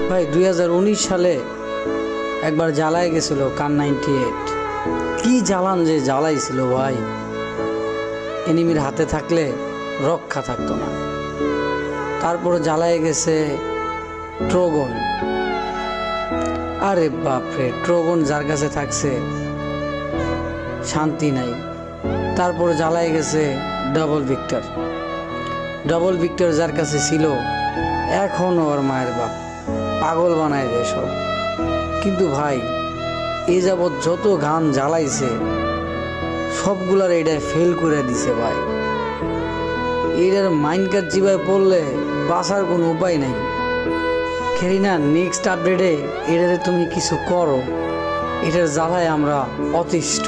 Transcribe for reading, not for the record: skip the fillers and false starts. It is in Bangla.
ভাই 2019 সালে একবার জ্বালায় গেছিল কান 98। কি জ্বালান যে জ্বালাইছিল ভাই, এনিমির হাতে থাকলে রক্ষা থাকতো না। তারপরে জ্বালায় গেছে ট্রোগন। আরে বাপরে, ট্রোগন যার কাছে থাকছে শান্তি নাই। তারপরে জ্বালায় গেছে ডাবল ভিক্টর। ডাবল ভিক্টর যার কাছে ছিল এখনও ওর মায়ের বাপ পাগল বানায় দেয় সব। কিন্তু ভাই এ যাবৎ যত গান জ্বালাইছে সবগুলার এইটাই ফেল করে দিছে ভাই। এইটার মাইন্ড কাট জিবায় পড়লে বাঁচার কোনো উপায় নাই। খেরিনা নেক্সট আপডেটে এটাতে তুমি কিছু করো, এটার জ্বালায় আমরা অতিষ্ঠ।